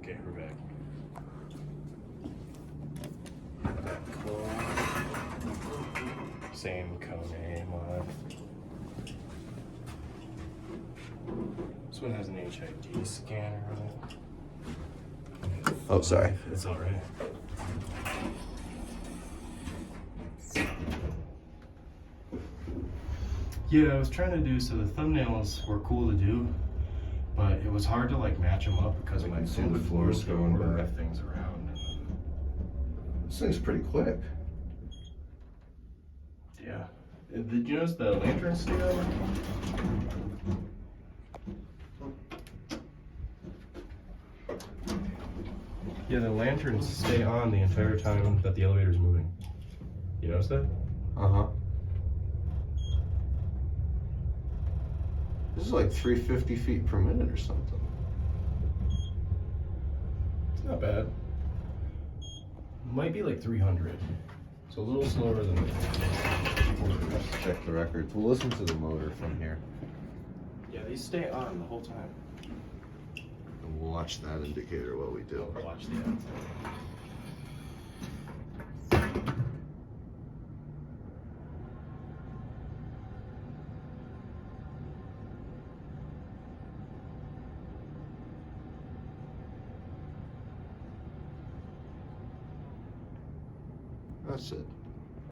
Okay, we're back. Same Kone mod. This one has an HID scanner on it. Oh, sorry. It's alright. Yeah, I was trying to do, so the thumbnails were cool to do, but it was hard to like match them up because of my see the floors going to by. move things around. This thing's pretty quick. Yeah. Did you notice the lantern stay on? Yeah, the lanterns stay on the entire time that the elevator's moving. You notice that? Uh-huh. This is like 350 feet per minute or something. It's not bad. Might be like 300. It's a little slower than Let's check the records. We'll listen to the motor from here. Yeah, these stay on the whole time. And we'll watch that indicator while we do. Watch the end. That's it.